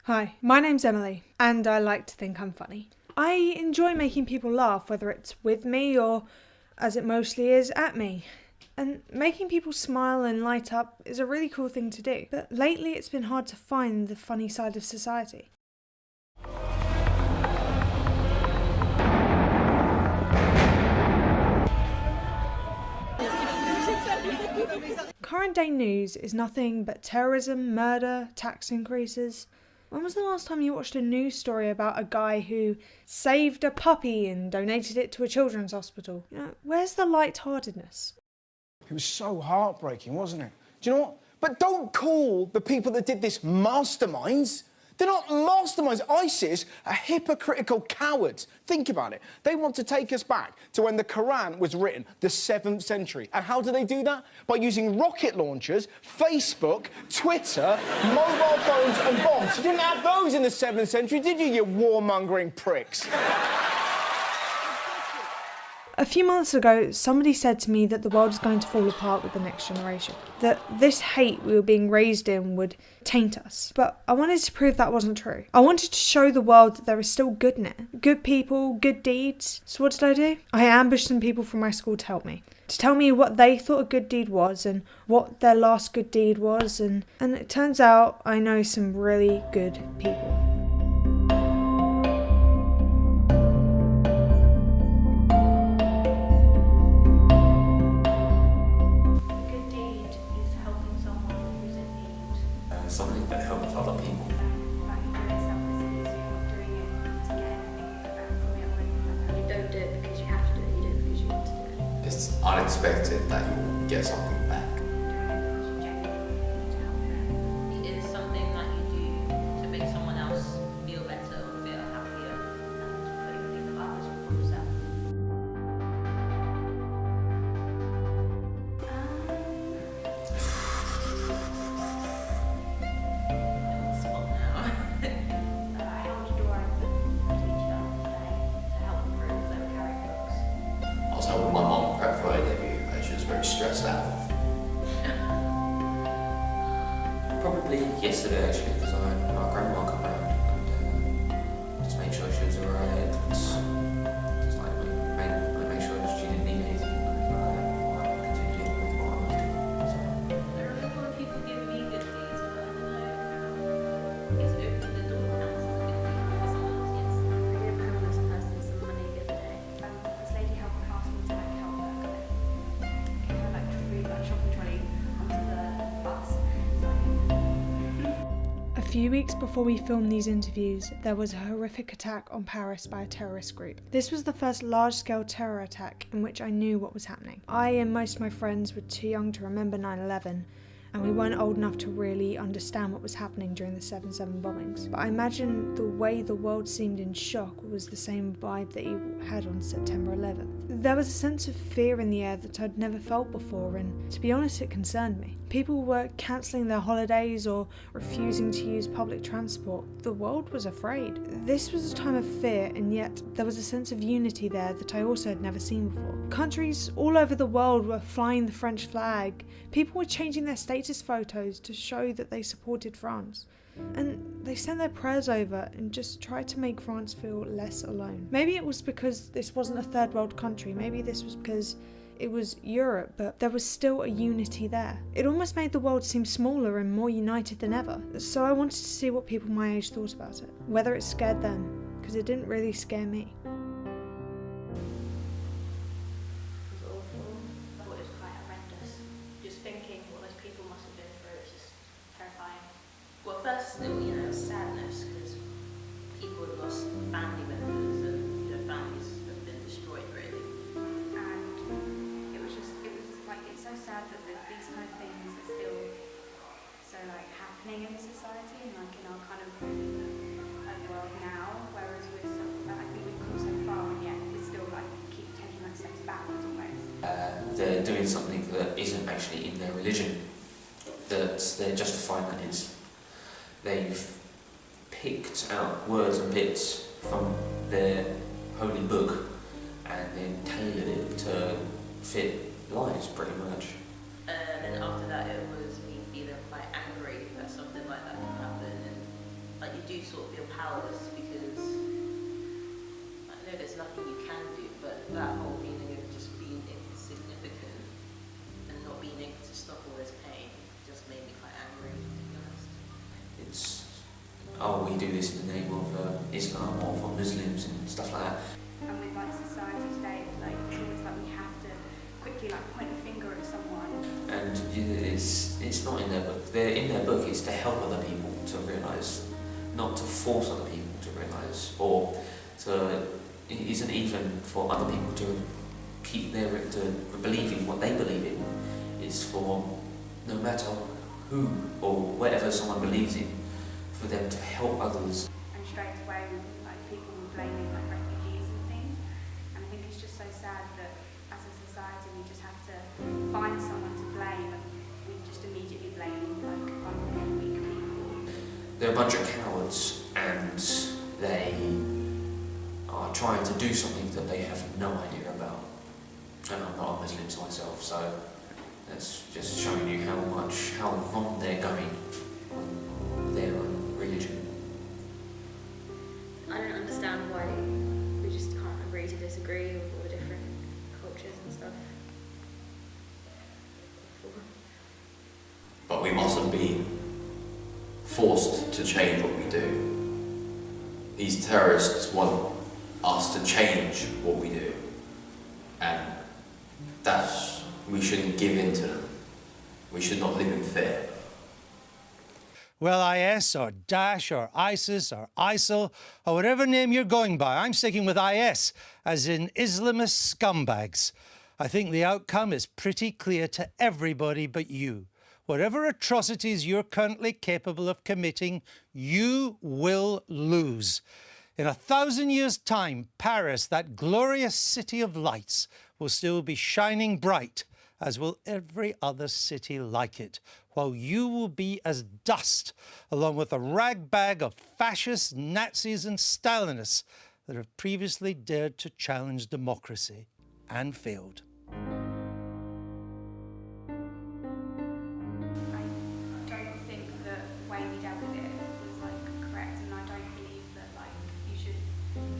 Hi, my name's Emily, and I like to think I'm funny. I enjoy making people laugh, whether it's with me or, as it mostly is, at me. And making people smile and light up is a really cool thing to do. But lately it's been hard to find the funny side of society. Current day news is nothing but terrorism, murder, tax increases. When was the last time you watched a news story about a guy who saved a puppy and donated it to a children's hospital? Where's the lightheartedness? It was so heartbreaking, wasn't it? Do you know what? But don't call the people that did this masterminds. They're not masterminds. ISIS are hypocritical cowards. Think about it. They want to take us back to when the Quran was written, the 7th century. And how do they do that? By using rocket launchers, Facebook, Twitter, mobile phones and bombs. You didn't have those in the 7th century, did you warmongering pricks? A few months ago, somebody said to me that the world is going to fall apart with the next generation. That this hate we were being raised in would taint us. But I wanted to prove that wasn't true. I wanted to show the world that there is still good in it. Good people, good deeds. So what did I do? I ambushed some people from my school to help me. To tell me what they thought a good deed was and what their last good deed was. And it turns out I know some really good people. Something that helps other people. You don't do it because you have to do it, you do it because you want to do it. It's unexpected that you'll get something back. It is something that you do to make someone else feel better or feel happier and putting things others before yourself. I was helping my mum prep for her debut and she was very stressed out. Probably yesterday actually, because I had my grandma come round and just make sure she was alright. Just make sure that she didn't need anything before I continued dealing with what I was doing. I remember when people give me good deeds, but I don't know. It's opening the door now to good deeds for someone else, yes. I gave a homeless person some money the other day. This lady helped my household to help her get her shopping trolley onto the bus. A few weeks before we filmed these interviews, there was a horrific attack on Paris by a terrorist group. This was the first large-scale terror attack in which I knew what was happening. I and most of my friends were too young to remember 9/11, and we weren't old enough to really understand what was happening during the 7/7 bombings. But I imagine the way the world seemed in shock was the same vibe that you had on September 11th. There was a sense of fear in the air that I'd never felt before, and to be honest, it concerned me. People were cancelling their holidays or refusing to use public transport. The world was afraid. This was a time of fear, and yet there was a sense of unity there that I also had never seen before. Countries all over the world were flying the French flag. People were changing their status photos to show that they supported France. And they sent their prayers over and just tried to make France feel less alone. Maybe it was because this wasn't a third world country. Maybe this was because it was Europe, but there was still a unity there. It almost made the world seem smaller and more united than ever. So I wanted to see what people my age thought about it, whether it scared them, because it didn't really scare me. It was awful. I thought it was quite horrendous. Just thinking what those people must have been through, it's just terrifying. Well, first, sadness, because people have lost family members and families have been destroyed, really. And it was like, it's so sad that these kind of things are still so happening in society and in our kind of world now, whereas I think we've come so far and yet we still keep taking steps backwards almost. They're doing something that isn't actually in their religion, that they're justifying that is. They've picked out words and bits from their holy book and then tailored it to fit lives, pretty much. And then after that, it was me feeling quite angry that something like that could happen, and you do sort of feel powerless because I know there's nothing you can do, but that whole feeling of just being insignificant and not being able to stop all this pain just made me quite angry, to be honest. It's, oh, we do this in the name of Islam or for Muslims and stuff like that. And with like society today, like it's always like we have to quickly like point a finger at someone. And it's not in their book. In their book is to help other people to realise, not to force other people to realise, or it isn't even for other people to keep to believe in what they believe in. It's for no matter who or whatever someone believes in, for them to help others. And straight away, like people were blaming like refugees and things. And I think it's just so sad that as a society we just have to find someone to blame, and we just immediately blame like vulnerable, weak people. They're a bunch of cowards, and they are trying to do something that they have no idea about. And I'm not a Muslim myself, so that's just showing you how wrong they're going on their own religion. I don't understand why we just can't agree to disagree with all the different cultures and stuff. But we mustn't be forced to change what we do. These terrorists want us to change what we do, and we shouldn't give in to them. We should not live in fear. Well, IS or Daesh or ISIS or ISIL or whatever name you're going by, I'm sticking with IS, as in Islamist scumbags. I think the outcome is pretty clear to everybody but you. Whatever atrocities you're currently capable of committing, you will lose. In 1,000 years' time, Paris, that glorious city of lights, will still be shining bright, as will every other city like it, while you will be as dust, along with a ragbag of fascists, Nazis and Stalinists that have previously dared to challenge democracy and failed. I don't think that the way we dealt with it was like correct, and I don't believe that like you should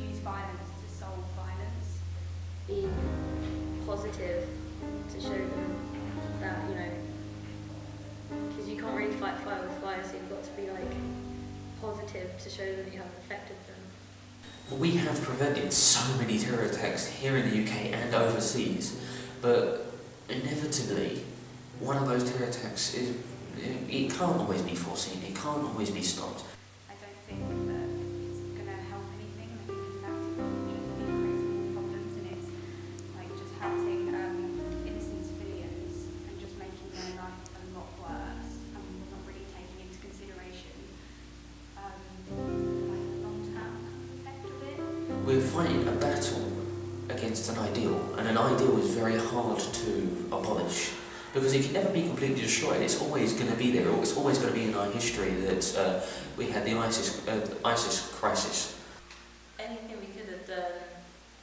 use violence to solve violence. Be positive to show them that, you know, because you can't really fight fire with fire, so you've got to be like positive to show them that you have affected them. We have prevented so many terror attacks here in the UK and overseas, but inevitably one of those terror attacks it can't always be foreseen, it can't always be stopped. I don't think that it's going to help anything. I think in fact it's just be creating more problems, and it's like just hurting innocent civilians and just making their life a lot worse, and not really taking into consideration like the long-term effect of it. We're fighting a battle against an ideal, and an ideal is very hard to abolish because it can never be completely destroyed. It's always going to be there, or it's always going to be in our history that we had the ISIS crisis. Anything we could have done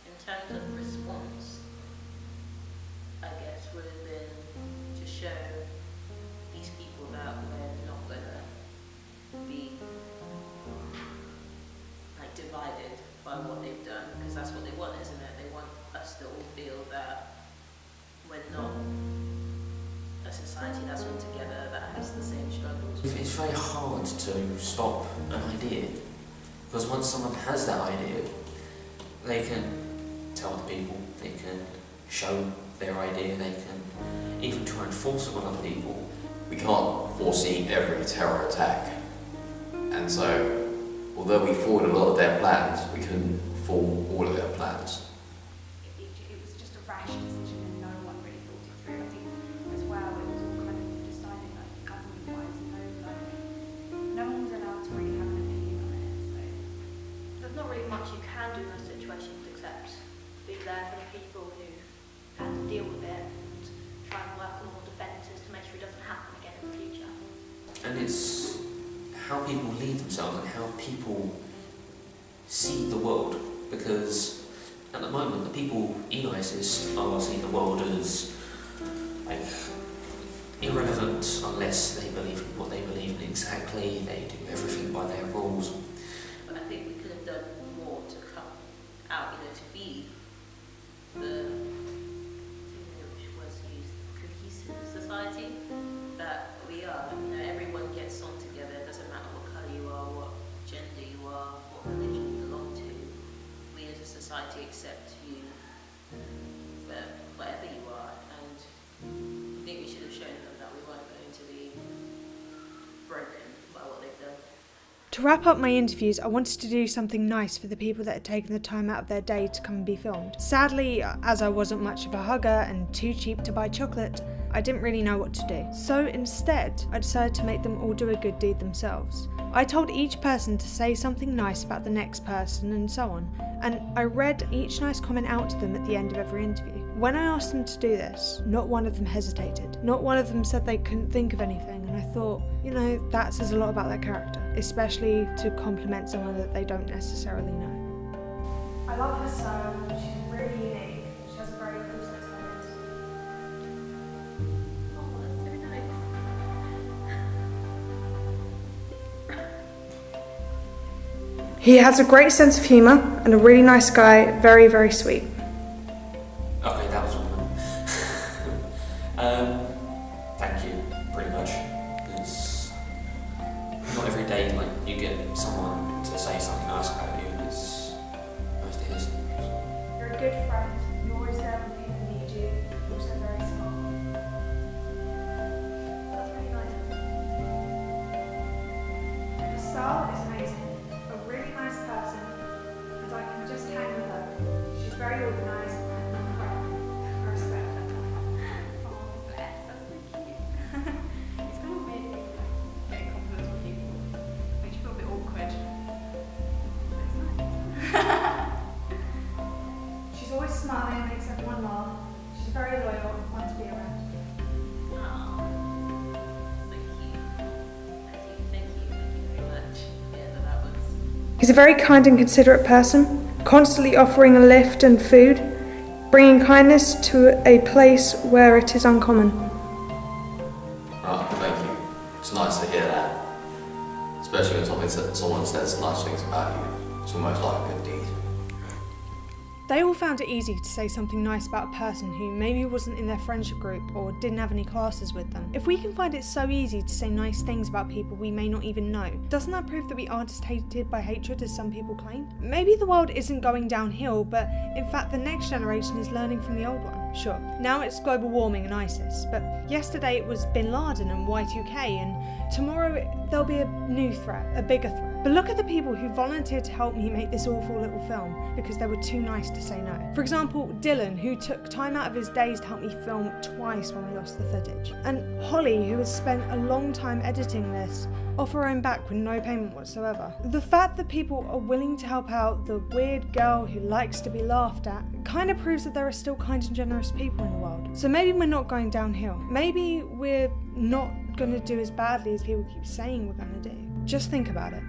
in terms of response, I guess, would have been to show these people that we're not going to be like divided by what they've done, because that's what they want, isn't it? They want us to all feel that we're not a society that's all together, that has the same struggles. It's very hard to stop an idea, because once someone has that idea, they can tell the people, they can show their idea, they can even try and force it on other people. We can't foresee every terror attack, and so although we foiled a lot of their plans, we couldn't foil all of their plans. It was just a rash decision, and no one really thought it through. I think as well it was all kind of decided like government-wise, and no one was allowed to really have an opinion on it. So There's not really much you can do in those situations except be there for the people who have to deal with it and try and work on more defences to make sure it doesn't happen again in the future. And it's how people lead themselves and how people see the world, because at the moment the people in ISIS are seeing the world as like irrelevant unless they believe in what they believe in exactly. They do everything by their rules. To wrap up my interviews, I wanted to do something nice for the people that had taken the time out of their day to come and be filmed. Sadly, as I wasn't much of a hugger and too cheap to buy chocolate, I didn't really know what to do. So instead, I decided to make them all do a good deed themselves. I told each person to say something nice about the next person and so on, and I read each nice comment out to them at the end of every interview. When I asked them to do this, not one of them hesitated. Not one of them said they couldn't think of anything, and I thought, you know, that says a lot about their character, especially to compliment someone that they don't necessarily know. I love her so, she's really unique. She has a very cool sense of identity. Oh, that's so nice. He has a great sense of humour and a really nice guy, very, very sweet. Okay, that was all of them. Thank you, pretty much. It's not every day like you get someone to say something nice about you, and it's nice to hear something. You're a good friend. You're always there when people need you. You're also very smart. That's really nice. Your style is amazing. A really nice person, and I can just hang with her. She's very organised and incredible. I respect her. Oh, bless, that's so cute. It's kind of weird thing, like, getting compliments from people. Makes you feel a bit awkward. But it's nice. She's always smiling and makes everyone laugh. She's very loyal and fun to be around. Oh, so cute. Thank you very much. Yeah, that was. He's a very kind and considerate person, constantly offering a lift and food, bringing kindness to a place where it is uncommon. Oh, thank you. It's nice to hear that. Especially when someone says nice things about you. It's almost like a good deed. They all found it easy to say something nice about a person who maybe wasn't in their friendship group or didn't have any classes with them. If we can find it so easy to say nice things about people we may not even know, doesn't that prove that we aren't as hated by hatred as some people claim? Maybe the world isn't going downhill, but in fact the next generation is learning from the old one. Sure, now it's global warming and ISIS, but yesterday it was Bin Laden and Y2K, and tomorrow there'll be a new threat, a bigger threat. But look at the people who volunteered to help me make this awful little film because they were too nice to say no. For example, Dylan, who took time out of his days to help me film twice when we lost the footage. And Holly, who has spent a long time editing this, off her own back with no payment whatsoever. The fact that people are willing to help out the weird girl who likes to be laughed at kind of proves that there are still kind and generous people in the world. So maybe we're not going downhill. Maybe we're not going to do as badly as people keep saying we're going to do. Just think about it.